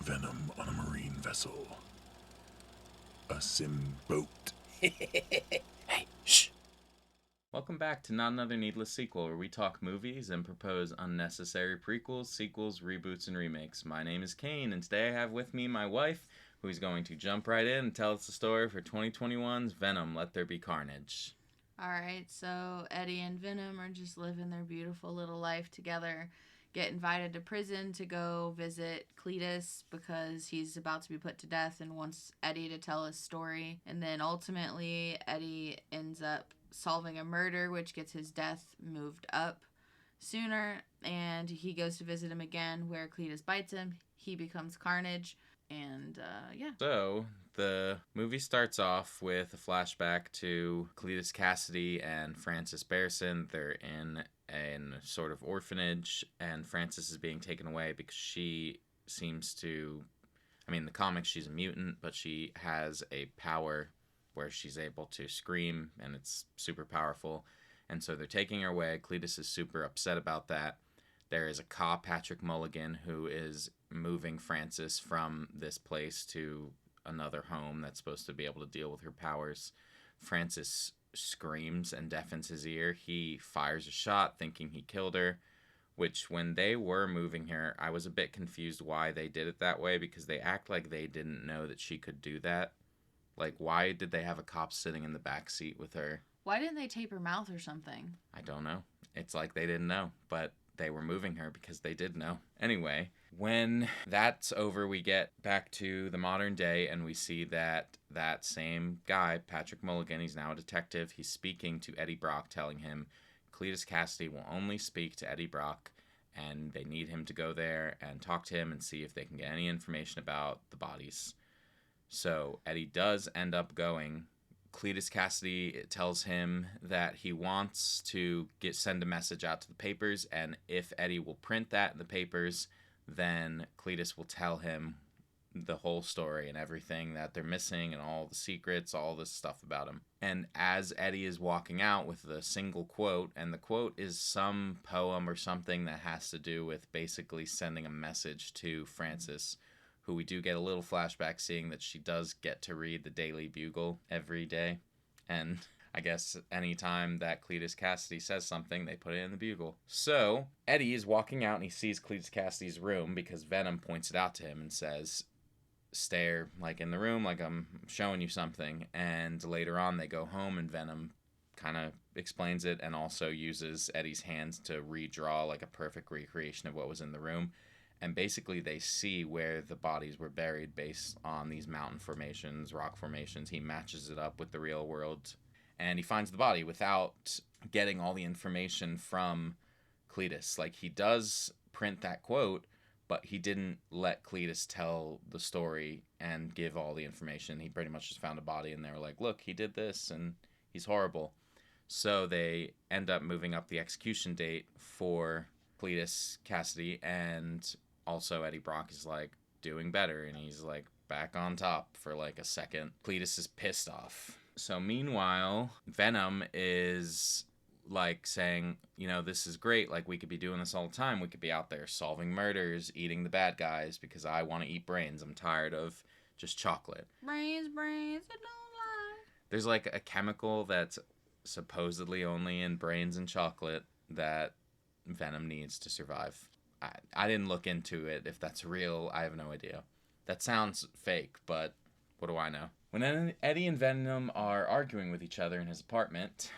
Venom on a marine vessel. A sim boat. Hey, shh! Welcome back to Not Another Needless Sequel, where we talk movies and propose unnecessary prequels, sequels, reboots, and remakes. My name is Kane, and today I have with me my wife, who's going to jump right in and tell us the story for 2021's Venom, Let There Be Carnage. Alright, so Eddie and Venom are just living their beautiful little life together. Get invited to prison to go visit Cletus because he's about to be put to death and wants Eddie to tell his story. And then ultimately, Eddie ends up solving a murder, which gets his death moved up sooner. And he goes to visit him again, where Cletus bites him. He becomes Carnage. And yeah. So, the movie starts off with a flashback to Cletus Cassidy and Frances Bearson. They're in a sort of orphanage, and Frances is being taken away because she seems to. I mean, in the comics, she's a mutant, but she has a power where she's able to scream, and it's super powerful. And so they're taking her away. Cletus is super upset about that. There is a cop, Patrick Mulligan, who is moving Frances from this place to another home that's supposed to be able to deal with her powers. Frances screams and deafens his ear. He fires a shot thinking he killed her, which when they were moving her, I was a bit confused why they did it that way because they act like they didn't know that she could do that. Like, why did they have a cop sitting in the back seat with her? Why didn't they tape her mouth or something? I don't know. It's like they didn't know, but they were moving her because they did know. Anyway, when that's over, we get back to the modern day and we see that that same guy, Patrick Mulligan, he's now a detective. He's speaking to Eddie Brock, telling him Cletus Cassidy will only speak to Eddie Brock and they need him to go there and talk to him and see if they can get any information about the bodies. So Eddie does end up going. Cletus Cassidy tells him that he wants to send a message out to the papers, and if Eddie will print that in the papers, then Cletus will tell him the whole story and everything that they're missing and all the secrets, all this stuff about him. And as Eddie is walking out with the single quote, and the quote is some poem or something that has to do with basically sending a message to Frances, who we do get a little flashback seeing that she does get to read the Daily Bugle every day. And I guess anytime that Cletus Cassidy says something, they put it in the Bugle. So Eddie is walking out and he sees Cletus Cassidy's room because Venom points it out to him and says, stare like in the room like I'm showing you something. And later on they go home and Venom kind of explains it and also uses Eddie's hands to redraw like a perfect recreation of what was in the room. And basically they see where the bodies were buried based on these mountain formations, rock formations. He matches it up with the real world and he finds the body without getting all the information from Cletus. Like, he does print that quote, but he didn't let Cletus tell the story and give all the information. He pretty much just found a body and they were like, look, he did this and he's horrible. So they end up moving up the execution date for Cletus Cassidy, and also Eddie Brock is like doing better and he's like back on top for like a second. Cletus is pissed off. So meanwhile, Venom is like saying, you know, this is great. Like, we could be doing this all the time. We could be out there solving murders, eating the bad guys because I want to eat brains. I'm tired of just chocolate. Brains, it don't lie. There's like a chemical that's supposedly only in brains and chocolate that Venom needs to survive. I didn't look into it. If that's real, I have no idea. That sounds fake, but what do I know? When Eddie and Venom are arguing with each other in his apartment,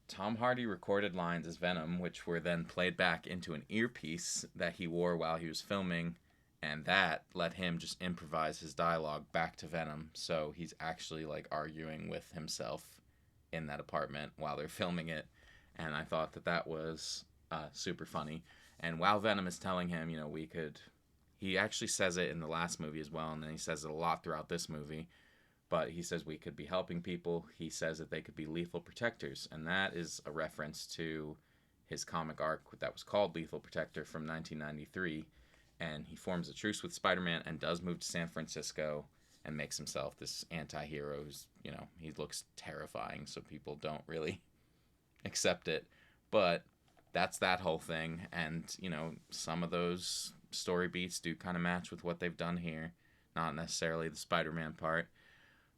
Tom Hardy recorded lines as Venom, which were then played back into an earpiece that he wore while he was filming, and that let him just improvise his dialogue back to Venom. So he's actually like arguing with himself in that apartment while they're filming it, and I thought that was super funny. And while Venom is telling him, you know, he actually says it in the last movie as well, and then he says it a lot throughout this movie, but he says we could be helping people. He says that they could be lethal protectors, and that is a reference to his comic arc that was called Lethal Protector from 1993, and he forms a truce with Spider-Man and does move to San Francisco and makes himself this anti-hero who's, you know, he looks terrifying, so people don't really accept it. But that's that whole thing. And, you know, some of those story beats do kind of match with what they've done here. Not necessarily the Spider-Man part.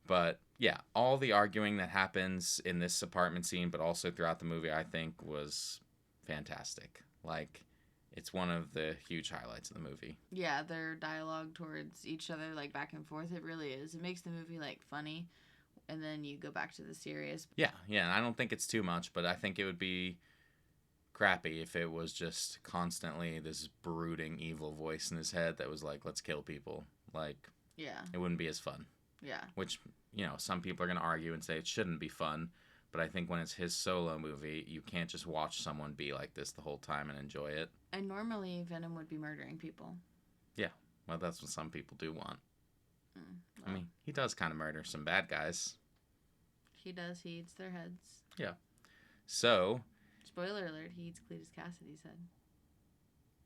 But, yeah, all the arguing that happens in this apartment scene, but also throughout the movie, I think was fantastic. Like, it's one of the huge highlights of the movie. Yeah, their dialogue towards each other, like, back and forth, it really is. It makes the movie, like, funny, and then you go back to the serious. Yeah, and I don't think it's too much, but I think it would be crappy if it was just constantly this brooding evil voice in his head that was like, let's kill people. Like, Yeah, it wouldn't be as fun. yeah. Which, you know, some people are going to argue and say it shouldn't be fun, but I think when it's his solo movie, you can't just watch someone be like this the whole time and enjoy it. And normally Venom would be murdering people. Yeah, well, that's what some people do want. Well, I mean, he does kind of murder some bad guys. he does. He eats their heads. So, Spoiler alert, he eats Cletus Cassidy's head.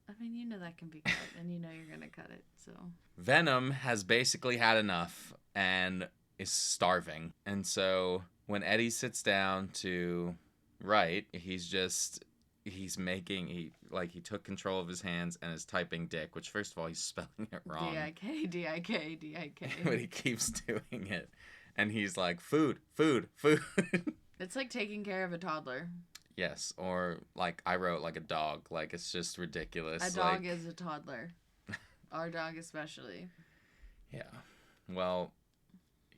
I mean, you know that can be cut, and you know you're going to cut it, so... Venom has basically had enough and is starving. And so when Eddie sits down to write, he took control of his hands and is typing dick, which first of all, he's spelling it wrong. D-I-K, D-I-K, D-I-K. But he keeps doing it. And he's like, food, food, food. It's like taking care of a toddler. Yes, or like I wrote like a dog. Like it's just ridiculous. A dog is a toddler. Our dog especially. Yeah. Well,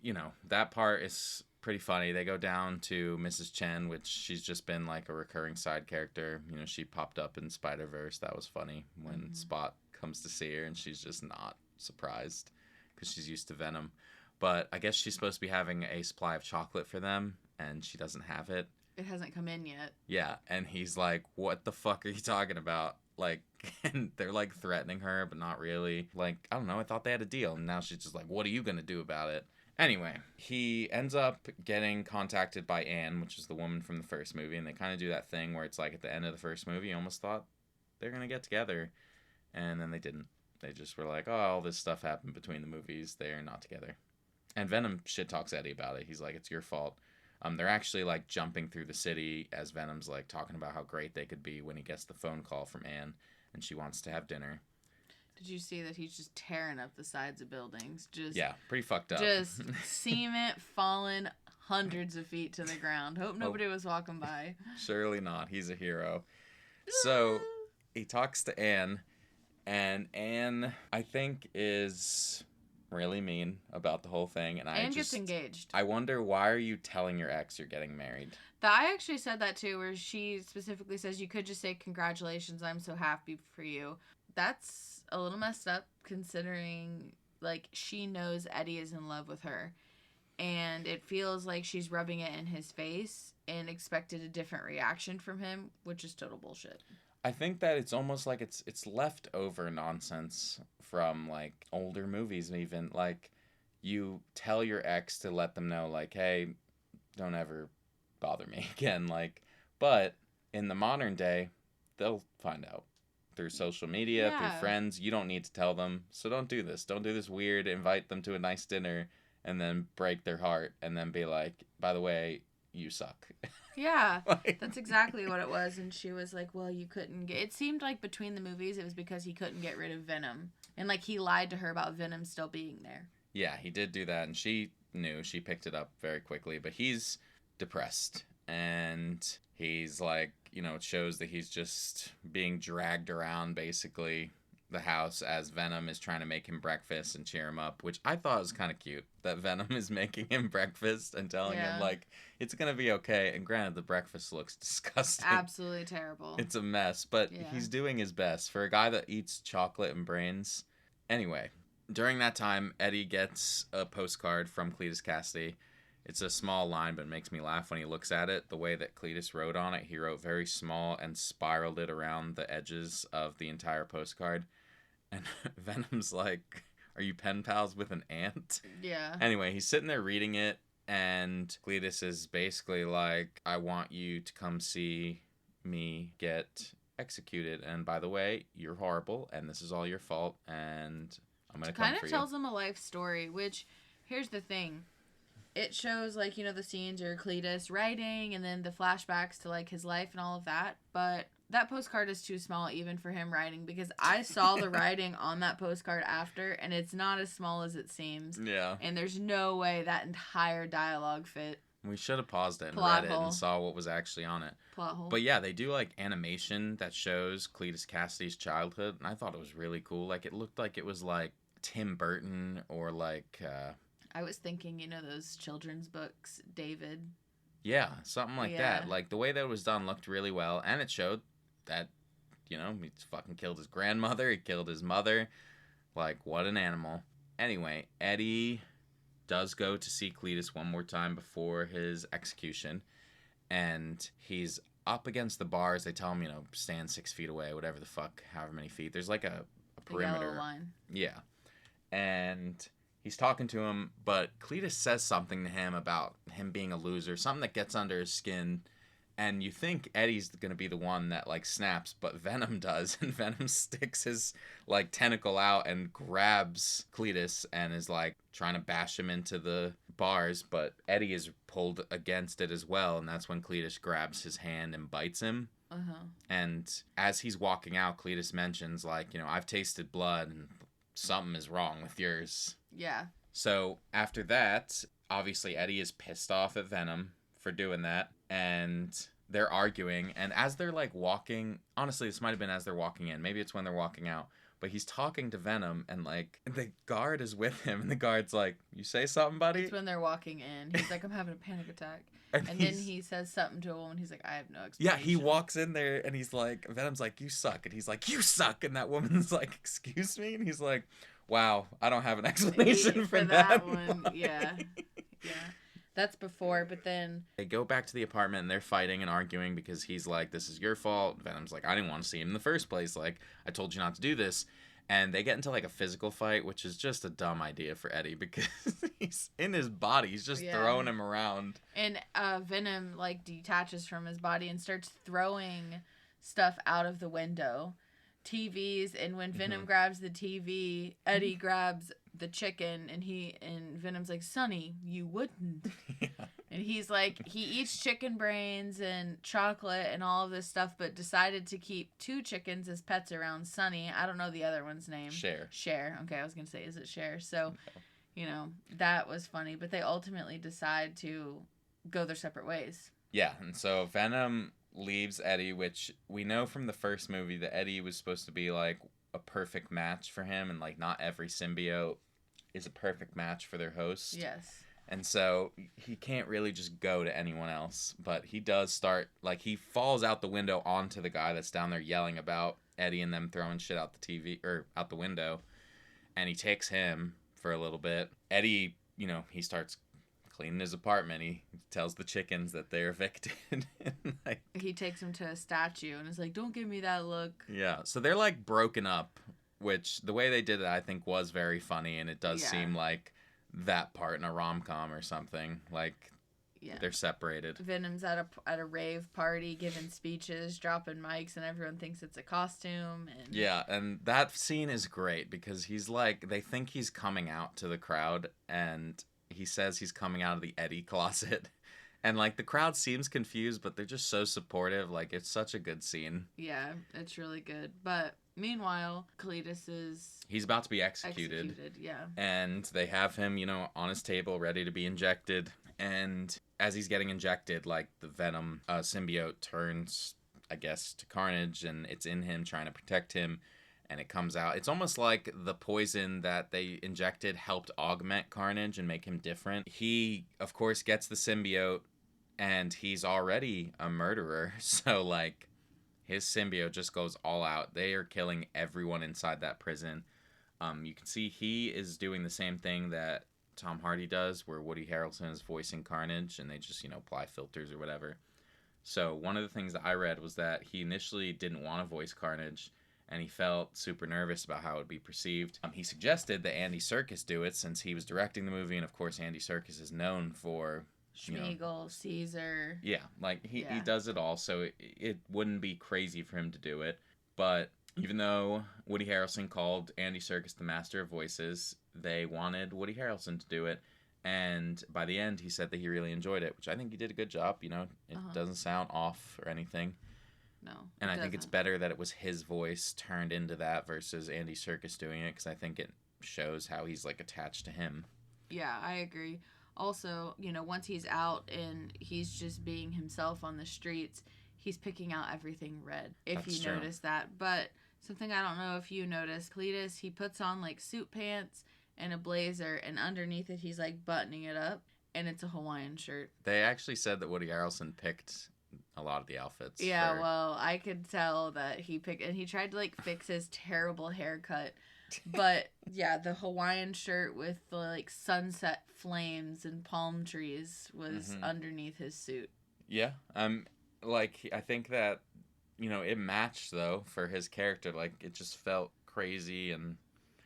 you know, that part is pretty funny. They go down to Mrs. Chen, which she's just been like a recurring side character. You know, she popped up in Spider-Verse. That was funny when Spot comes to see her and she's just not surprised because she's used to Venom. But I guess she's supposed to be having a supply of chocolate for them and she doesn't have it. It hasn't come in yet. Yeah, and he's like, what the fuck are you talking about? Like, and they're like threatening her, but not really. Like, I don't know, I thought they had a deal. And now she's just like, what are you gonna do about it? Anyway, he ends up getting contacted by Anne, which is the woman from the first movie. And they kind of do that thing where it's like at the end of the first movie, you almost thought they're gonna get together. And then they didn't. They just were like, oh, all this stuff happened between the movies. They're not together. And Venom shit talks Eddie about it. He's like, it's your fault. They're actually like jumping through the city as Venom's like talking about how great they could be when he gets the phone call from Anne and she wants to have dinner. Did you see that he's just tearing up the sides of buildings? Yeah, pretty fucked up. Just cement falling hundreds of feet to the ground. Hope nobody was walking by. Surely not. He's a hero. So he talks to Anne, and Anne, I think, is really mean about the whole thing. And Anne gets engaged. I wonder, why are you telling your ex you're getting married? I actually said that too, where she specifically says you could just say congratulations, I'm so happy for you. That's a little messed up considering like she knows Eddie is in love with her. And it feels like she's rubbing it in his face and expected a different reaction from him, which is total bullshit. I think that it's almost like it's leftover nonsense from like older movies. Even like you tell your ex to let them know like, hey, don't ever bother me again. Like, but in the modern day, they'll find out through social media, through friends. You don't need to tell them. So don't do this. Don't do this weird. Invite them to a nice dinner and then break their heart and then be like, by the way, you suck. Yeah, that's exactly what it was. And she was like, well, you couldn't get... It seemed like between the movies, it was because he couldn't get rid of Venom. And, like, he lied to her about Venom still being there. Yeah, he did do that. And she knew. She picked it up very quickly. But he's depressed. And he's, like, you know, it shows that he's just being dragged around, basically, the house as Venom is trying to make him breakfast and cheer him up, which I thought was kind of cute, that Venom is making him breakfast and telling him, like, it's going to be okay. And granted, the breakfast looks disgusting. Absolutely terrible. It's a mess, but he's doing his best for a guy that eats chocolate and brains. Anyway, during that time, Eddie gets a postcard from Cletus Cassidy. It's a small line, but it makes me laugh when he looks at it. The way that Cletus wrote on it, he wrote very small and spiraled it around the edges of the entire postcard. And Venom's like, are you pen pals with an ant? Yeah. Anyway, he's sitting there reading it, and Cletus is basically like, I want you to come see me get executed. And by the way, you're horrible, and this is all your fault, and I'm going to come for you. Kind of tells him a life story, which, here's the thing. It shows, like, you know, the scenes are Cletus writing, and then the flashbacks to, like, his life and all of that. But that postcard is too small even for him writing, because I saw the writing on that postcard after, and it's not as small as it seems. Yeah. And there's no way that entire dialogue fit. We should have paused it and Plot read it hole. and saw what was actually on it. Plot hole. But yeah, they do like animation that shows Cletus Cassidy's childhood, and I thought it was really cool. Like it looked like it was like Tim Burton or like I was thinking, those children's books, David. yeah, something like Yeah. that. Like the way that it was done looked really well, and it showed that he fucking killed his grandmother, he killed his mother. Like what an animal. Anyway, Eddie does go to see Cletus one more time before his execution, and he's up against the bars. They tell him, stand 6 feet away, whatever the fuck, however many feet. There's like a perimeter. Yellow line. Yeah. And he's talking to him, but Cletus says something to him about him being a loser, something that gets under his skin. And you think Eddie's going to be the one that, like, snaps, but Venom does. And Venom sticks his, like, tentacle out and grabs Cletus and is, like, trying to bash him into the bars. But Eddie is pulled against it as well. And that's when Cletus grabs his hand and bites him. Uh-huh. And as he's walking out, Cletus mentions, like, I've tasted blood and something is wrong with yours. Yeah. So after that, obviously Eddie is pissed off at Venom for doing that, and they're arguing, and as they're like walking, honestly this might have been as they're walking in, maybe it's when they're walking out, but he's talking to Venom, and like the guard is with him, and the guard's like, you say something, buddy? It's when they're walking in. He's like, I'm having a panic attack. And then he says something to a woman. He's like, I have no explanation. Yeah, he walks in there and he's like, Venom's like, you suck. And he's like, you suck. And that woman's like, excuse me? And he's like, wow, I don't have an explanation for that one. Yeah. Yeah. That's before, but then they go back to the apartment and they're fighting and arguing because he's like, this is your fault. Venom's like, I didn't want to see him in the first place. Like, I told you not to do this. And they get into like a physical fight, which is just a dumb idea for Eddie because he's in his body. He's just throwing him around. And Venom like detaches from his body and starts throwing stuff out of the window. TVs, and when Venom grabs the TV, Eddie grabs the chicken, and Venom's like, Sonny, you wouldn't. Yeah. And he's like, he eats chicken brains and chocolate and all of this stuff, but decided to keep 2 chickens as pets around Sonny. I don't know the other one's name. Cher. Okay, I was gonna say, is it Cher? So, that was funny, but they ultimately decide to go their separate ways. Yeah, and so Venom leaves Eddie, which we know from the first movie that Eddie was supposed to be like a perfect match for him, and like not every symbiote is a perfect match for their host. Yes. And so he can't really just go to anyone else, but he does start, like, he falls out the window onto the guy that's down there yelling about Eddie and them throwing shit out the TV, or out the window, and he takes him for a little bit. Eddie, he starts cleaning his apartment. He tells the chickens that they're evicted. And, like, he takes him to a statue and is like, don't give me that look. Yeah, so they're like broken up, which the way they did it I think was very funny, and it does seem like that part in a rom-com or something. Like, they're separated. Venom's at a rave party giving speeches, dropping mics, and everyone thinks it's a costume. And yeah, and that scene is great because he's like, they think he's coming out to the crowd, and he says he's coming out of the Eddie closet. And, like, the crowd seems confused, but they're just so supportive. Like, it's such a good scene. Yeah, it's really good. But meanwhile, Cletus is... he's about to be executed. Yeah. And they have him, on his table, ready to be injected. And as he's getting injected, like, the Venom symbiote turns, I guess, to Carnage, and it's in him trying to protect him. And it comes out. It's almost like the poison that they injected helped augment Carnage and make him different. He, of course, gets the symbiote, and he's already a murderer. So, like, his symbiote just goes all out. They are killing everyone inside that prison. You can see he is doing the same thing that Tom Hardy does, where Woody Harrelson is voicing Carnage, and they just, apply filters or whatever. So one of the things that I read was that he initially didn't want to voice Carnage, and he felt super nervous about how it would be perceived. He suggested that Andy Serkis do it since he was directing the movie, and of course Andy Serkis is known for... Schmeagol, Caesar. Yeah, like, he does it all, so it wouldn't be crazy for him to do it. But even though Woody Harrelson called Andy Serkis the master of voices, they wanted Woody Harrelson to do it. And by the end, he said that he really enjoyed it, which I think he did a good job, It doesn't sound off or anything. No. And it I think it's doesn't. better that it was his voice turned into that versus Andy Serkis doing it, because I think it shows how he's like attached to him. Yeah, I agree. Also, once he's out and he's just being himself on the streets, he's picking out everything red. If That's you true. notice that. But something I don't know if you noticed, Cletus, he puts on like suit pants and a blazer, and underneath it, he's like buttoning it up, and it's a Hawaiian shirt. They actually said that Woody Harrelson picked a lot of the outfits. Yeah, well, I could tell that he picked, and he tried to like fix his terrible haircut. But yeah, the Hawaiian shirt with the like sunset flames and palm trees was underneath his suit. Yeah. Like, I think that, it matched though for his character. Like, it just felt crazy. And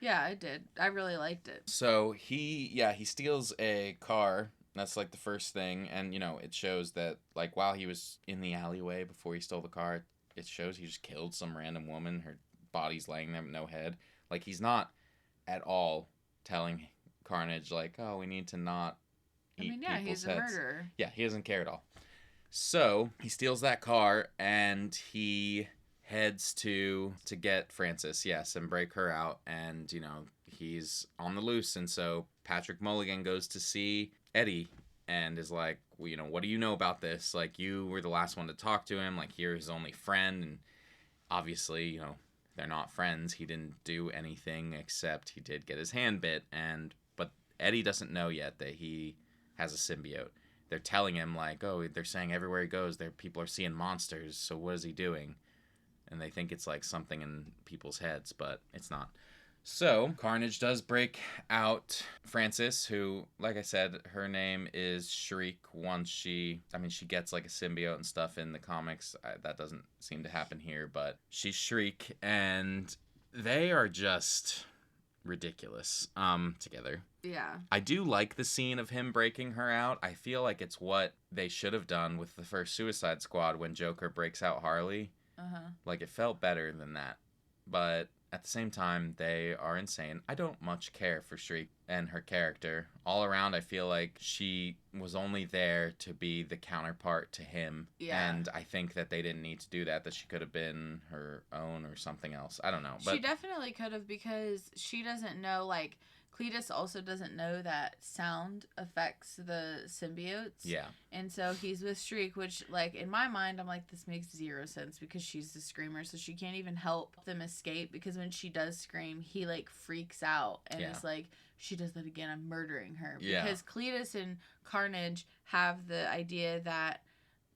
Yeah, I did. I really liked it. so he steals a car. That's like the first thing. And, it shows that, like, while he was in the alleyway before he stole the car, it shows he just killed some random woman. Her body's laying there with no head. Like, he's not at all telling Carnage, like, oh, we need to not eat people's he's a heads. murderer. Yeah, he doesn't care at all. So he steals that car and he heads to get Frances, yes, and break her out. And, he's on the loose. And so Patrick Mulligan goes to see Eddie and is like, well, what do you know about this? Like, you were the last one to talk to him. Like, you're his only friend. And obviously, they're not friends. He didn't do anything except he did get his hand bit. But Eddie doesn't know yet that he has a symbiote. They're telling him, like, oh, they're saying everywhere he goes, people are seeing monsters, so what is he doing? And they think it's, like, something in people's heads, but it's not. So, Carnage does break out Frances, who, like I said, her name is Shriek once she gets, like, a symbiote and stuff in the comics. That doesn't seem to happen here, but she's Shriek, and they are just ridiculous together. Yeah. I do like the scene of him breaking her out. I feel like it's what they should have done with the first Suicide Squad when Joker breaks out Harley. Like, it felt better than that. But at the same time, they are insane. I don't much care for Shriek and her character. All around, I feel like she was only there to be the counterpart to him. Yeah. And I think that they didn't need to do that she could have been her own or something else. I don't know. But she definitely could have, because she doesn't know, like, Cletus also doesn't know that sound affects the symbiotes. Yeah. And so he's with Shriek, which, like, in my mind, I'm like, this makes zero sense because she's the screamer, so she can't even help them escape, because when she does scream, he, like, freaks out and is like, she does that again, I'm murdering her. Yeah. Because Cletus and Carnage have the idea that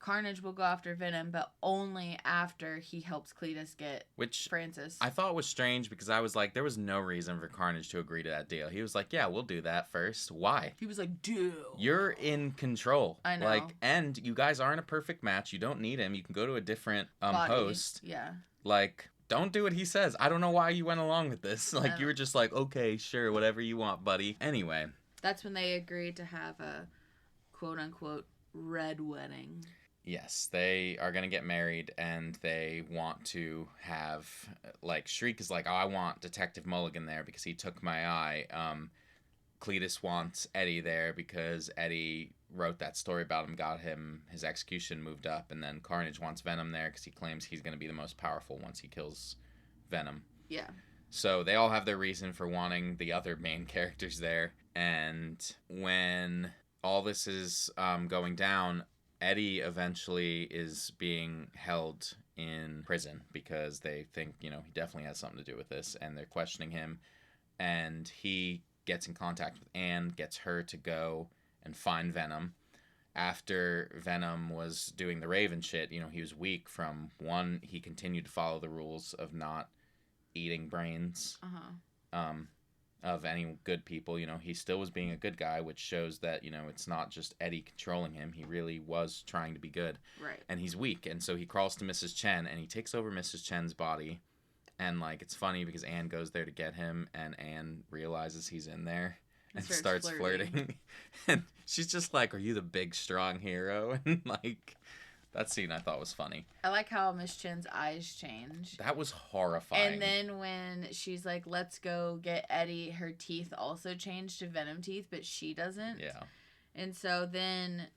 Carnage will go after Venom, but only after he helps Cletus get Frances. I thought was strange, because I was like, there was no reason for Carnage to agree to that deal. He was like, yeah, we'll do that first. Why? He was like, dude. You're in control. I know. Like, and you guys aren't a perfect match. You don't need him. You can go to a different host. Yeah. Like, don't do what he says. I don't know why you went along with this. Like, you were just like, okay, sure, whatever you want, buddy. Anyway. That's when they agreed to have a quote-unquote red wedding. Yes, they are going to get married, and they want to have, like, Shriek is like, oh, I want Detective Mulligan there because he took my eye. Cletus wants Eddie there because Eddie wrote that story about him, got him his execution moved up, and then Carnage wants Venom there because he claims he's going to be the most powerful once he kills Venom. Yeah. So they all have their reason for wanting the other main characters there, and when all this is going down, Eddie eventually is being held in prison because they think, he definitely has something to do with this, and they're questioning him, and he gets in contact with Anne, gets her to go and find Venom. After Venom was doing the Raven shit, he was weak from, one, he continued to follow the rules of not eating brains. Of any good people. He still was being a good guy, which shows that, it's not just Eddie controlling him. He really was trying to be good. Right. And he's weak, and so he crawls to Mrs. Chen, and he takes over Mrs. Chen's body, and, like, it's funny because Anne goes there to get him, and Anne realizes he's in there and starts flirting. And she's just like, are you the big, strong hero? And, like, that scene I thought was funny. I like how Miss Chen's eyes change. That was horrifying. And then when she's like, let's go get Eddie, her teeth also change to Venom teeth, but she doesn't. Yeah. And so then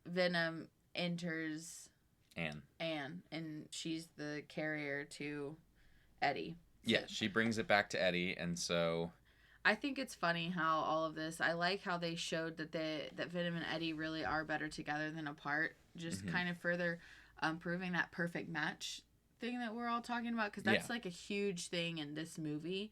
Venom enters Anne. and she's the carrier to Eddie. Yeah, she brings it back to Eddie, and so I think it's funny how all of this. I like how they showed that Venom and Eddie really are better together than apart. Just kind of further proving that perfect match thing that we're all talking about, because that's like a huge thing in this movie,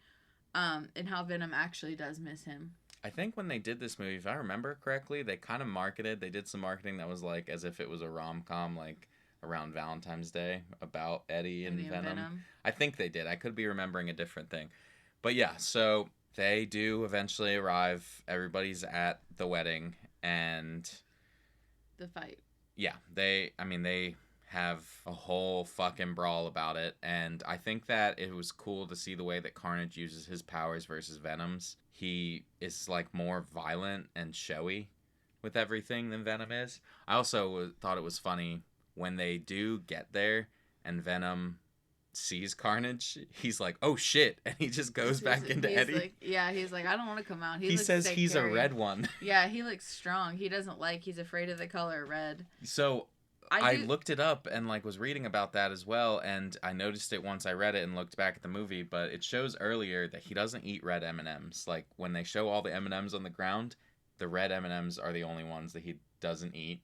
and how Venom actually does miss him. I think when they did this movie, if I remember correctly, they kind of they did some marketing that was like as if it was a rom-com, like around Valentine's Day about Eddie and Venom. I think they did. I could be remembering a different thing. But yeah, so they do eventually arrive. Everybody's at the wedding and the fight. Yeah, they have a whole fucking brawl about it, and I think that it was cool to see the way that Carnage uses his powers versus Venom's. He is like more violent and showy with everything than Venom is. I also thought it was funny when they do get there and Venom sees Carnage, he's like, oh shit, and he just goes back into Eddie. Like, he's like, I don't want to come out. He says he's a red one. Yeah, he looks strong. He's afraid of the color red. So I looked it up and like was reading about that as well, and I noticed it once I read it and looked back at the movie, but it shows earlier that he doesn't eat red M&Ms. Like when they show all the M&Ms on the ground, the red M&Ms are the only ones that he doesn't eat.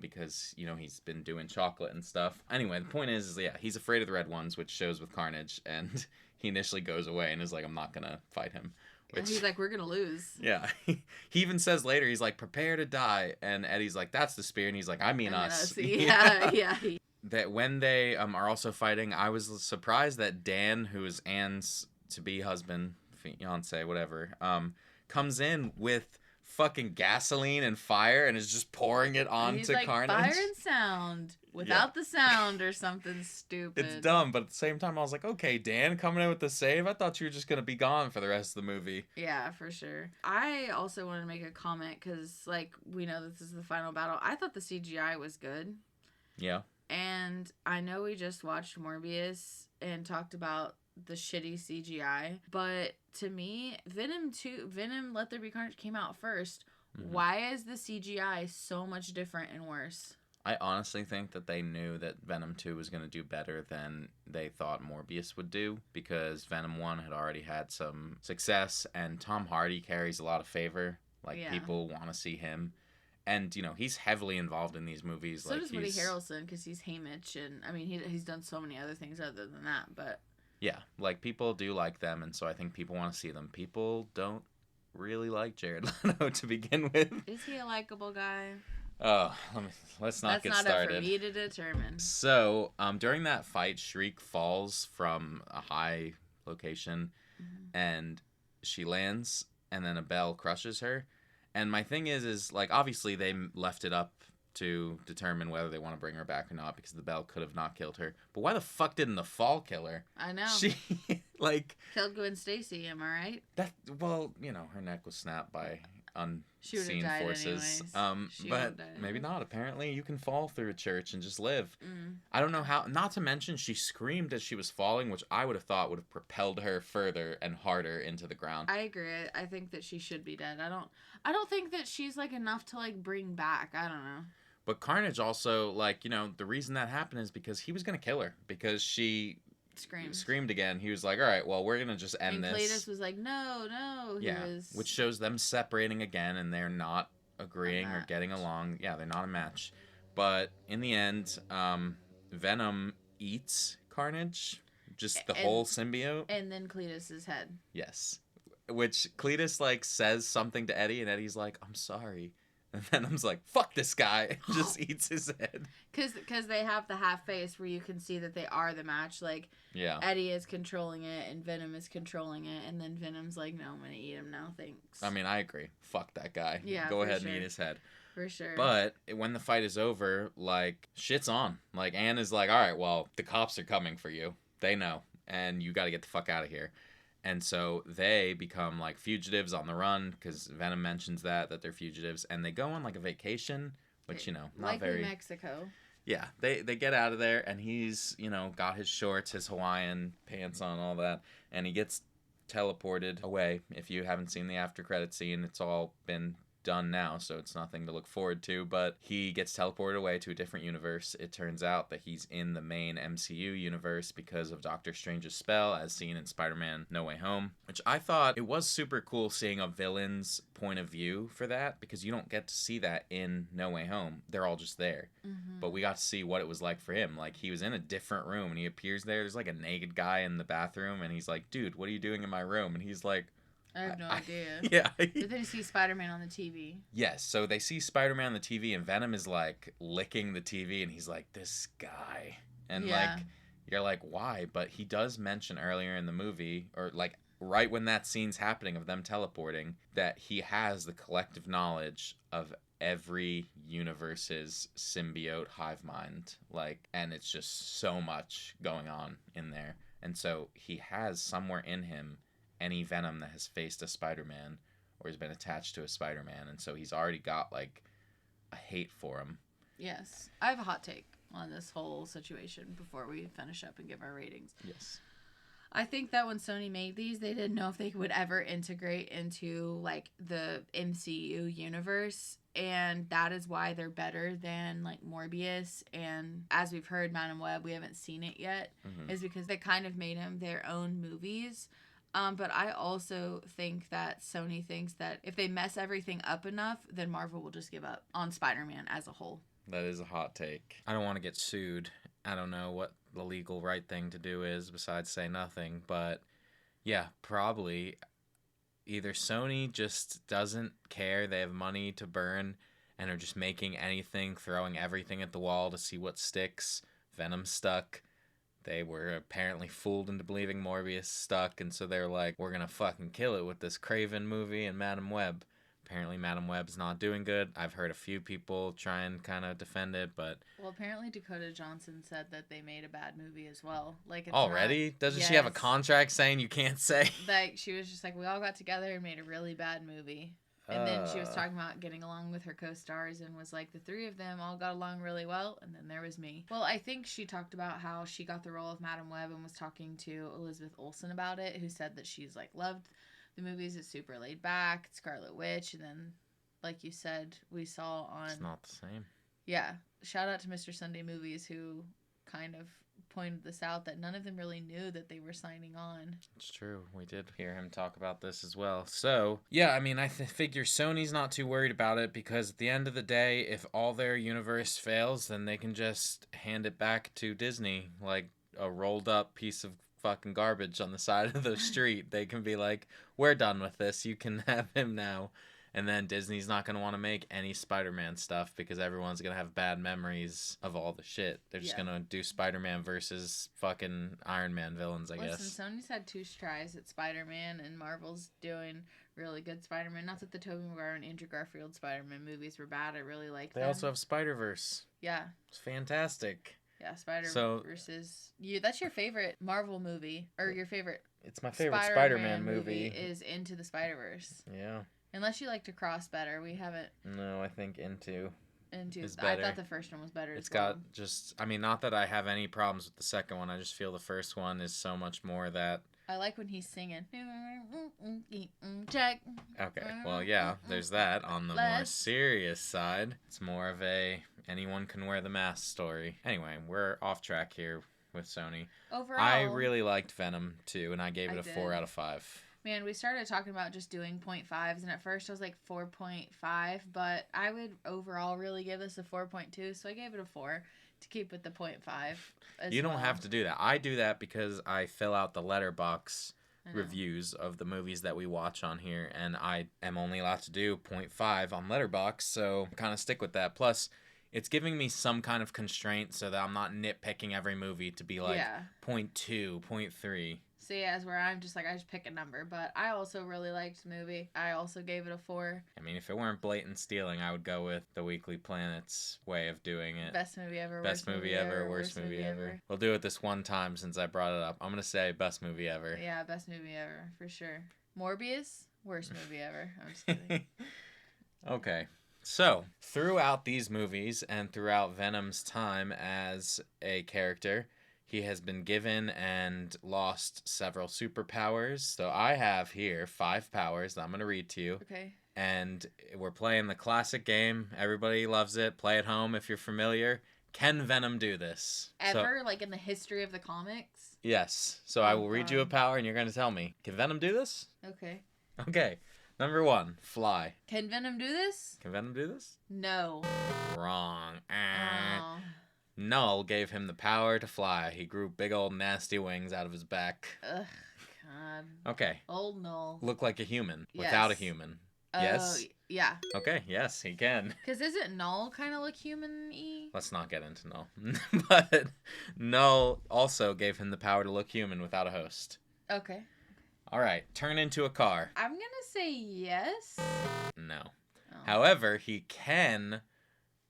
Because, you know, he's been doing chocolate and stuff. Anyway, the point is he's afraid of the red ones, which shows with Carnage, and he initially goes away and is like, I'm not gonna fight him. And he's like, we're gonna lose. Yeah. He even says later, he's like, prepare to die, and Eddie's like, that's the spear, and he's like, I mean us. Yeah. That when they are also fighting, I was surprised that Dan, who is Anne's to-be husband, fiance, whatever, comes in with fucking gasoline and fire and is just pouring it onto like, Carnage. Fire and sound without the sound or something stupid. It's dumb, but at the same time I was like, okay, Dan coming in with the save. I thought you were just gonna be gone for the rest of the movie. Yeah, for sure. I also want to make a comment because like we know this is the final battle. I thought the CGI was good. Yeah. And I know we just watched Morbius and talked about the shitty CGI, but to me, Venom Let There Be Carnage came out first. Mm-hmm. Why is the CGI so much different and worse? I honestly think that they knew that Venom 2 was going to do better than they thought Morbius would do, because Venom 1 had already had some success, and Tom Hardy carries a lot of favor. People want to see him. And, you know, he's heavily involved in these movies. So does Woody Harrelson, because he's Haymitch, and, I mean, he's done so many other things other than that, but... Yeah, like, people do like them, and so I think people want to see them. People don't really like Jared Leto to begin with. Is he a likable guy? Oh, let's not get started. That's not up for me to determine. So, during that fight, Shriek falls from a high location, and she lands, and then a bell crushes her. And my thing is like, obviously they left it up to determine whether they want to bring her back or not, because the bell could have not killed her. But why the fuck didn't the fall kill her? I know. She, killed Gwen Stacy, am I right? Well, you know, her neck was snapped by unseen forces. But maybe not. Apparently, you can fall through a church and just live. I don't know how. Not to mention, she screamed as she was falling, which I would have thought would have propelled her further and harder into the ground. I agree. I think that she should be dead. I don't think that she's like enough to like bring back. I don't know. But Carnage also, like, you know, the reason that happened is because he was gonna kill her, because she screamed again. He was like, all right, well, we're gonna just end this. And Cletus was like, no. Which shows them separating again, and they're not agreeing or getting along. Yeah, they're not a match. But in the end, Venom eats Carnage, just the whole symbiote. And then Cletus's head. Yes. Which Cletus, like, says something to Eddie, and Eddie's like, I'm sorry. And Venom's like, fuck this guy, and just eats his head. Because they have the half face where you can see that they are the match. Like, Eddie is controlling it, and Venom is controlling it, and then Venom's like, no, I'm going to eat him now, thanks. I mean, I agree. Fuck that guy. Yeah, Go ahead and eat his head. For sure. But when the fight is over, like, shit's on. Like, Anne is like, all right, well, the cops are coming for you. They know. And you got to get the fuck out of here. And so they become, like, fugitives on the run, because Venom mentions that they're fugitives. And they go on, like, a vacation, which, you know, not like very... Like Mexico. Yeah, they get out of there, and he's, you know, got his shorts, his Hawaiian pants on, all that. And he gets teleported away. If you haven't seen the after credit scene, it's all been done now, so it's nothing to look forward to, but he gets teleported away to a different universe. It turns out that he's in the main MCU universe because of Doctor Strange's spell, as seen in Spider-Man No Way Home, which I thought it was super cool seeing a villain's point of view for that, because you don't get to see that in No Way Home. They're all just there. Mm-hmm. But we got to see what it was like for him. Like, he was in a different room, and he appears there. There's, like, a naked guy in the bathroom, and he's like, dude, what are you doing in my room? And he's like... I have no idea. Yeah. But then you see Spider-Man on the TV. Yes, so they see Spider-Man on the TV, and Venom is, like, licking the TV, and he's like, this guy. And, Yeah. like, you're like, why? But he does mention earlier in the movie, or, like, right when that scene's happening of them teleporting, that he has the collective knowledge of every universe's symbiote hive mind. Like, and it's just so much going on in there. And so he has somewhere in him any Venom that has faced a Spider-Man or has been attached to a Spider-Man, and so he's already got, like, a hate for him. Yes. I have a hot take on this whole situation before we finish up and give our ratings. Yes. I think that when Sony made these, they didn't know if they would ever integrate into, like, the MCU universe, and that is why they're better than, like, Morbius, and as we've heard, Madam Web, we haven't seen it yet, is because they kind of made them their own movies. But I also think that Sony thinks that if they mess everything up enough, then Marvel will just give up on Spider-Man as a whole. That is a hot take. I don't want to get sued. I don't know what the legal right thing to do is besides say nothing. But yeah, probably either Sony just doesn't care. They have money to burn and are just making anything, throwing everything at the wall to see what sticks. Venom stuck. They were apparently fooled into believing Morbius stuck, and so they're like, we're gonna fucking kill it with this Craven movie and Madam Web. Apparently Madam Web's not doing good. I've heard a few people try and kind of defend it, but... Well, apparently Dakota Johnson said that they made a bad movie as well. Like, it's already? not... Doesn't she have a contract saying you can't say? Like, she was just like, we all got together and made a really bad movie. And then she was talking about getting along with her co-stars and was like, the three of them all got along really well, and then there was me. Well, I think she talked about how she got the role of Madam Web and was talking to Elizabeth Olsen about it, who said that she's, like, loved the movies. It's super laid back, Scarlet Witch, and then, like you said, we saw on... It's not the same. Yeah. Shout out to Mr. Sunday Movies, who kind of pointed this out, that none of them really knew that they were signing on. It's true. We did hear him talk about this as well. So, yeah, I mean, I figure Sony's not too worried about it, because at the end of the day, if all their universe fails, then they can just hand it back to Disney, like a rolled up piece of fucking garbage on the side of the street. They can be like, we're done with this. You can have him now. And then Disney's not going to want to make any Spider-Man stuff because everyone's going to have bad memories of all the shit. They're just going to do Spider-Man versus fucking Iron Man villains, I guess. Listen, Sony's had 2 tries at Spider-Man, and Marvel's doing really good Spider-Man. Not that the Tobey Maguire and Andrew Garfield Spider-Man movies were bad. I really like them. They also have Spider-Verse. Yeah. It's fantastic. Yeah, Spider-Verse is... That's your favorite Marvel movie, or your favorite... It's my favorite Spider-Man movie. Is Into the Spider-Verse. Yeah. Unless you like to cross better. We haven't... No, I think Into is I better. thought the first one was better. It's got just... I mean, not that I have any problems with the second one. I just feel the first one is so much more that... I like when he's singing. Check. Okay, well, yeah, there's that. On the more serious side, it's more of a anyone can wear the mask story. Anyway, we're off track here with Sony. Overall, I really liked Venom, too, and I gave it a 4 out of 5. Man, we started talking about just doing 0.5s, and at first I was like 4.5, but I would overall really give this a 4.2, so I gave it a 4 to keep with the 0.5. You don't have to do that. I do that because I fill out the letterbox reviews of the movies that we watch on here, and I am only allowed to do 0.5 on letterbox, so I kind of stick with that. Plus, it's giving me some kind of constraint so that I'm not nitpicking every movie to be like 0.2, 0.3. So yeah, is where I'm just like, I just pick a number. But I also really liked the movie. I also gave it a 4. I mean, if it weren't blatant stealing, I would go with the Weekly Planet's way of doing it. Best movie ever. Best movie ever. Worst movie ever. We'll do it this one time since I brought it up. I'm going to say best movie ever. Yeah, best movie ever, for sure. Morbius, worst movie ever. I'm just kidding. Okay. So, throughout these movies and throughout Venom's time as a character, He has been given and lost several superpowers. So I have here 5 powers that I'm going to read to you. Okay. And we're playing the classic game. Everybody loves it. Play at home if you're familiar. Can Venom do this? Ever, like in the history of the comics? Yes. So I will read you a power and you're going to tell me. Can Venom do this? Okay. Okay. Number 1, fly. Can Venom do this? Can Venom do this? No. Wrong. Oh. Null gave him the power to fly. He grew big old nasty wings out of his back. Ugh, God. Okay. Old Null. Look like a human Yes. without a human. Yes? Oh, yeah. Okay, yes, he can. Because isn't Null kind of look human-y? Let's not get into Null. But Null also gave him the power to look human without a host. Okay. All right, turn into a car. I'm going to say yes. No. Oh. However, he can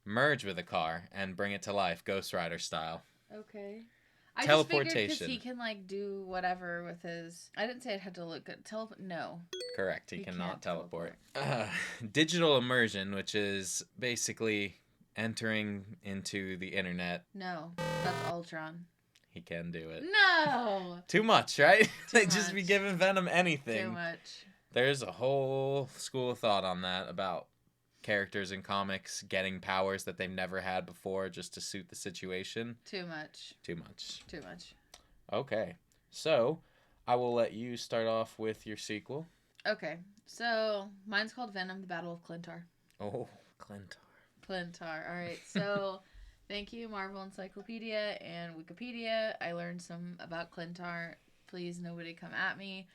merge with a car and bring it to life, Ghost Rider style. Okay. I Teleportation. just figured because he can, like, do whatever with his... I didn't say it had to look good. No. Correct, he cannot can't teleport. Digital immersion, which is basically entering into the internet. No. That's Ultron. He can do it. No! Too much, right? They Too just be much. giving Venom anything. Too much. There's a whole school of thought on that about characters in comics getting powers that they've never had before just to suit the situation. Too much. Too much. Too much. Okay. So, I will let you start off with your sequel. Okay. So, mine's called Venom, the Battle of Clintar. Oh, Clintar. Clintar. All right. So, thank you, Marvel Encyclopedia and Wikipedia. I learned some about Clintar. Please, nobody come at me.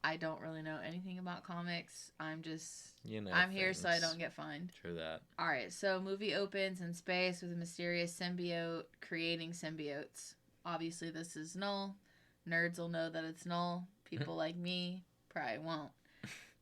I don't really know anything about comics. I'm just... I'm here so I don't get fined. True that. All right. So, movie opens in space with a mysterious symbiote creating symbiotes. Obviously, this is Null. Nerds will know that it's Null. People like me probably won't.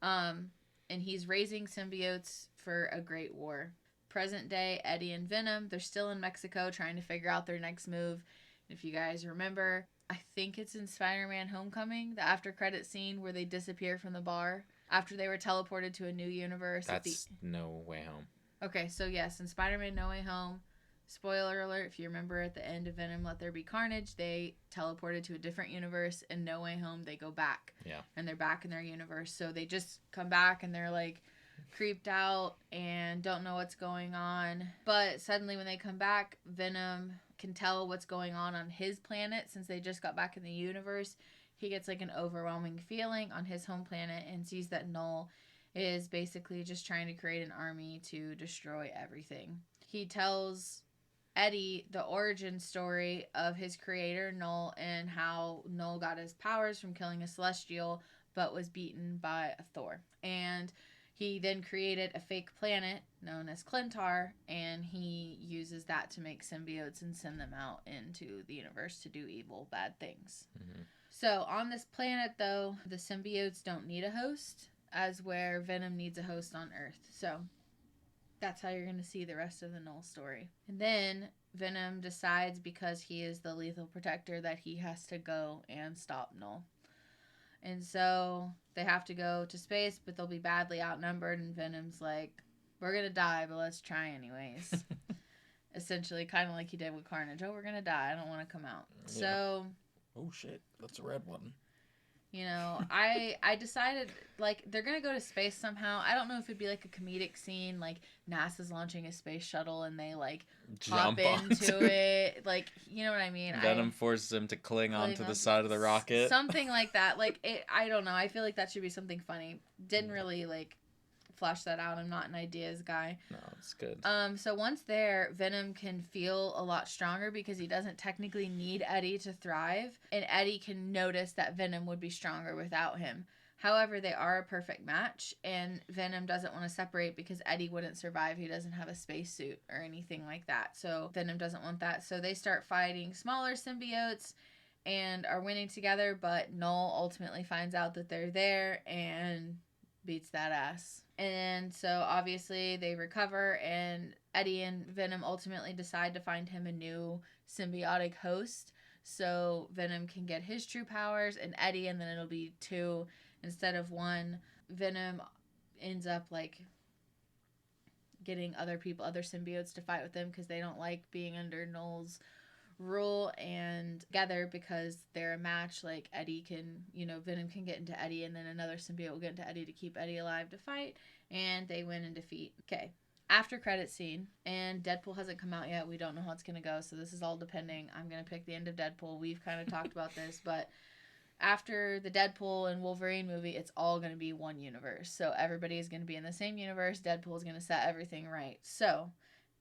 And he's raising symbiotes for a great war. Present day, Eddie and Venom, they're still in Mexico trying to figure out their next move. If you guys remember, I think it's in Spider-Man Homecoming, the after credit scene where they disappear from the bar after they were teleported to a new universe. That's No Way Home. Okay, so yes, in Spider-Man No Way Home, spoiler alert, if you remember at the end of Venom Let There Be Carnage, they teleported to a different universe. In No Way Home, they go back. Yeah. And they're back in their universe. So they just come back and they're like creeped out and don't know what's going on. But suddenly when they come back, Venom can tell what's going on his planet since they just got back in the universe. He gets like an overwhelming feeling on his home planet and sees that Null is basically just trying to create an army to destroy everything. He tells Eddie the origin story of his creator, Null, and how Null got his powers from killing a Celestial but was beaten by a Thor. And he then created a fake planet known as Clintar, and he uses that to make symbiotes and send them out into the universe to do evil, bad things. Mm-hmm. So on this planet, though, the symbiotes don't need a host, as where Venom needs a host on Earth. So that's how you're going to see the rest of the Null story. And then Venom decides, because he is the lethal protector, that he has to go and stop Null. And so they have to go to space, but they'll be badly outnumbered. And Venom's like, we're going to die, but let's try anyways. Essentially, kind of like he did with Carnage. Oh, we're going to die. I don't want to come out. Yeah. So... Oh, shit. That's a red one. You know, I decided, like, they're going to go to space somehow. I don't know if it'd be, like, a comedic scene, like, NASA's launching a space shuttle and they, like, hop into it. Like, you know what I mean? Venom forces him to cling onto the side of the rocket. Something like that. Like, I don't know. I feel like that should be something funny. Didn't really, like, flesh that out. I'm not an ideas guy. No, it's good. So once there, Venom can feel a lot stronger because he doesn't technically need Eddie to thrive, and Eddie can notice that Venom would be stronger without him. However, they are a perfect match, and Venom doesn't want to separate because Eddie wouldn't survive. He doesn't have a spacesuit or anything like that, so Venom doesn't want that. So they start fighting smaller symbiotes and are winning together, but Null ultimately finds out that they're there and beats that ass. And so obviously they recover, and Eddie and Venom ultimately decide to find him a new symbiotic host so Venom can get his true powers, and Eddie, and then it'll be 2 instead of 1. Venom ends up like getting other symbiotes to fight with them because they don't like being under Null's rule and together because they're a match. Like Eddie can, Venom can get into Eddie, and then another symbiote will get into Eddie to keep Eddie alive to fight, and they win and defeat. Okay. After credit scene, and Deadpool hasn't come out yet. We don't know how it's going to go, so this is all depending. I'm going to pick the end of Deadpool. We've kind of talked about this, but after the Deadpool and Wolverine movie, it's all going to be one universe. So everybody is going to be in the same universe. Deadpool is going to set everything right. So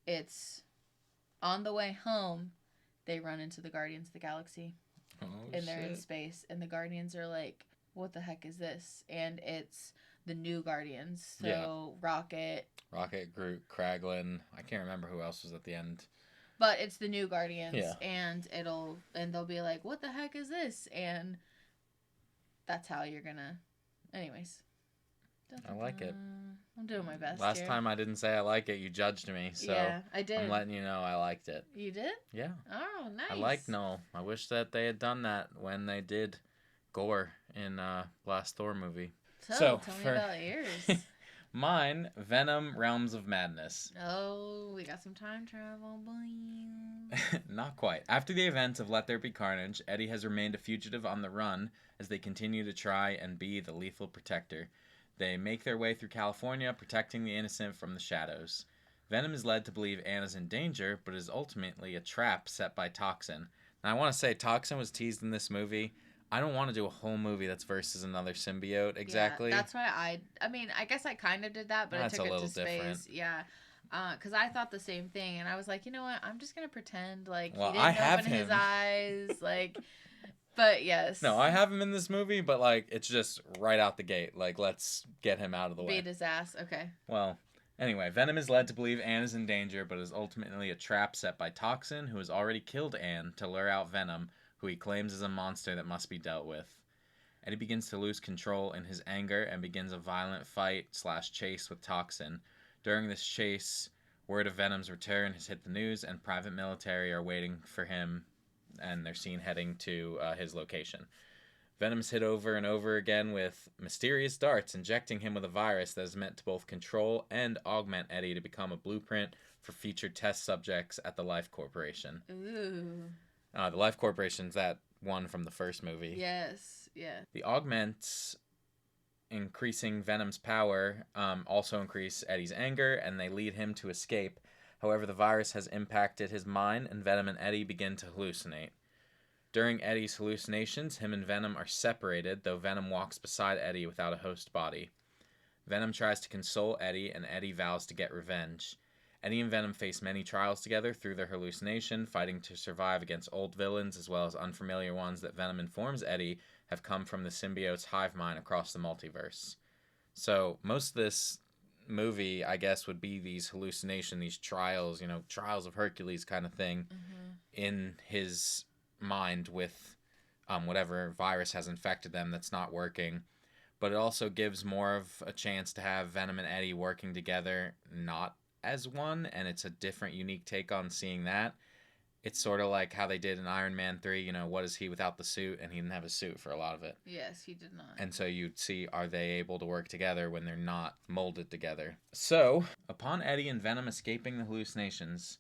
it's on the way home, they run into the Guardians of the Galaxy. Oh, and they're in space. And the Guardians are like, what the heck is this? And it's the new Guardians. So Rocket, Groot, Kraglin. I can't remember who else was at the end. But it's the new Guardians. Yeah. And they'll be like, what the heck is this? And that's how you're gonna. Anyways. I like it. I'm doing my best. Last time I didn't say I like it, you judged me. So yeah, I did. I'm letting you know I liked it. You did? Yeah. Oh, nice. I like Noel. I wish that they had done that when they did Gore in last Thor movie. So tell me about yours. Mine, Venom, Realms of Madness. Oh, we got some time travel, boy. Not quite. After the events of Let There Be Carnage, Eddie has remained a fugitive on the run as they continue to try and be the lethal protector. They make their way through California, protecting the innocent from the shadows. Venom is led to believe Anna's in danger, but is ultimately a trap set by Toxin. Now, I want to say Toxin was teased in this movie. I don't want to do a whole movie that's versus another symbiote exactly. Yeah, that's why I guess I kind of did that, but that's I took it to different. space. Yeah. Because I thought the same thing, and I was like, you know what? I'm just going to pretend like well, he didn't open his eyes. Like, but yes. No, I have him in this movie, but like it's just right out the gate. Like, let's get him out of the way. Beat his ass. Okay. Well, anyway, Venom is led to believe Anne is in danger, but is ultimately a trap set by Toxin, who has already killed Anne to lure out Venom, who he claims is a monster that must be dealt with. Eddie begins to lose control in his anger and begins a violent fight/chase with Toxin. During this chase, word of Venom's return has hit the news, and private military are waiting for him, and they're seen heading to his location. Venom's hit over and over again with mysterious darts, injecting him with a virus that is meant to both control and augment Eddie to become a blueprint for featured test subjects at the Life Corporation. Ooh. The Life Corporation's that one from the first movie. Yes, yeah. The augments increasing Venom's power also increase Eddie's anger, and they lead him to escape. However, the virus has impacted his mind, and Venom and Eddie begin to hallucinate. During Eddie's hallucinations, him and Venom are separated, though Venom walks beside Eddie without a host body. Venom tries to console Eddie, and Eddie vows to get revenge. Eddie and Venom face many trials together through their hallucination, fighting to survive against old villains as well as unfamiliar ones that Venom informs Eddie have come from the symbiote's hive mind across the multiverse. So most of this movie, I guess, would be these these trials, trials of Hercules kind of thing in his mind with whatever virus has infected them that's not working. But it also gives more of a chance to have Venom and Eddie working together, not as one, and it's a different, unique take on seeing that. It's sort of like how they did in Iron Man 3, what is he without the suit? And he didn't have a suit for a lot of it. Yes, he did not. And so you'd see, are they able to work together when they're not molded together? So, upon Eddie and Venom escaping the hallucinations,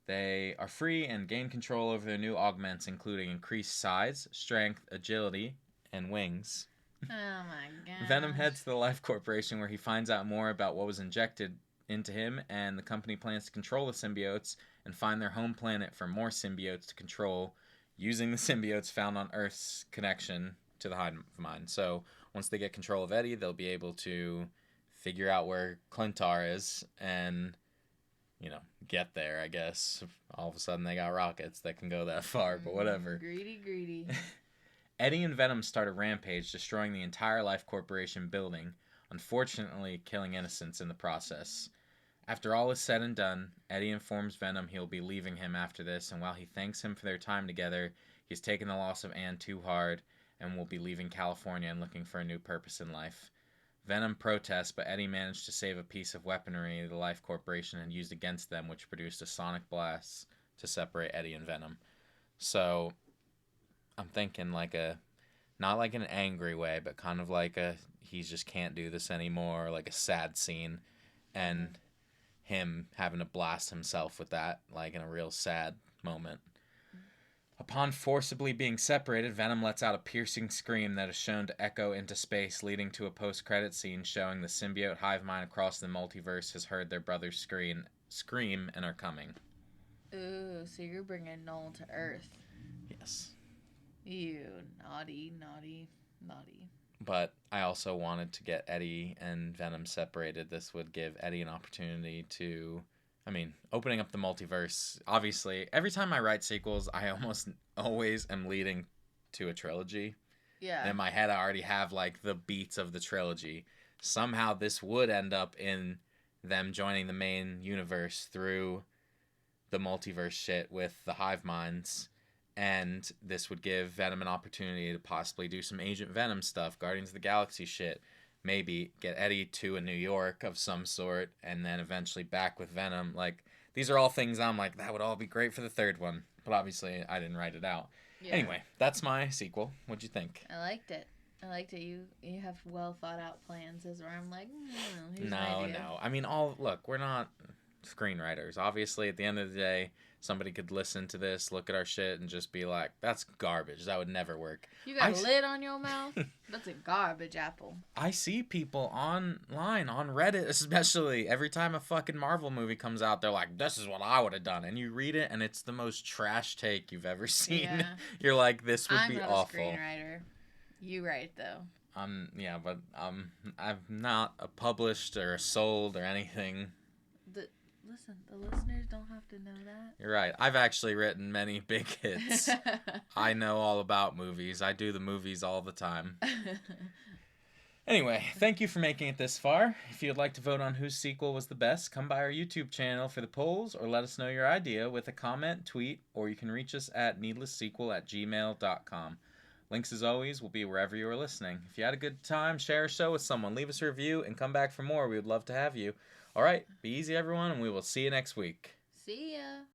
they are free and gain control over their new augments, including increased size, strength, agility, and wings. Oh my god. Venom heads to the Life Corporation, where he finds out more about what was injected into him, and the company plans to control the symbiotes and find their home planet for more symbiotes to control, using the symbiotes found on Earth's connection to the hive mind. So once they get control of Eddie, they'll be able to figure out where Clintar is and, get there, I guess. All of a sudden they got rockets that can go that far, but whatever. Greedy. Eddie and Venom start a rampage, destroying the entire Life Corporation building, unfortunately killing innocents in the process. After all is said and done, Eddie informs Venom he'll be leaving him after this, and while he thanks him for their time together, he's taken the loss of Anne too hard and will be leaving California and looking for a new purpose in life. Venom protests, but Eddie managed to save a piece of weaponry the Life Corporation had used against them, which produced a sonic blast to separate Eddie and Venom. So, I'm thinking not like an angry way, but kind of like he just can't do this anymore, like a sad scene, and him having to blast himself with that, like in a real sad moment. Upon forcibly being separated, Venom lets out a piercing scream that is shown to echo into space, leading to a post-credit scene showing the symbiote hive mind across the multiverse has heard their brother's scream and are coming. Ooh, so you're bringing Null to Earth. Yes. You naughty, naughty, naughty. But I also wanted to get Eddie and Venom separated. This would give Eddie an opportunity to... I mean, opening up the multiverse, obviously, every time I write sequels, I almost always am leading to a trilogy. Yeah. And in my head, I already have, like, the beats of the trilogy. Somehow this would end up in them joining the main universe through the multiverse shit with the hive minds. And this would give Venom an opportunity to possibly do some Agent Venom stuff, Guardians of the Galaxy shit. Maybe get Eddie to a New York of some sort, and then eventually back with Venom. Like, these are all things I'm like, that would all be great for the third one. But obviously, I didn't write it out. Yeah. Anyway, that's my sequel. What'd you think? I liked it. You have well thought out plans. As where I'm like, here's no. I mean, look, we're not screenwriters. Obviously, at the end of the day, somebody could listen to this, look at our shit, and just be like, that's garbage. That would never work. You got a lid on your mouth? That's a garbage apple. I see people online, on Reddit especially, every time a fucking Marvel movie comes out, they're like, this is what I would have done. And you read it, and it's the most trash take you've ever seen. Yeah. You're like, this would be awful. I'm not a screenwriter. You write, though. Yeah, but I'm not a published or a sold or anything. Listen, the listeners don't have to know that. You're right. I've actually written many big hits. I know all about movies. I do the movies all the time. Anyway, thank you for making it this far. If you'd like to vote on whose sequel was the best, come by our YouTube channel for the polls or let us know your idea with a comment, tweet, or you can reach us at needlesssequel@gmail.com. Links, as always, will be wherever you are listening. If you had a good time, share a show with someone, leave us a review, and come back for more. We would love to have you. All right, be easy, everyone, and we will see you next week. See ya.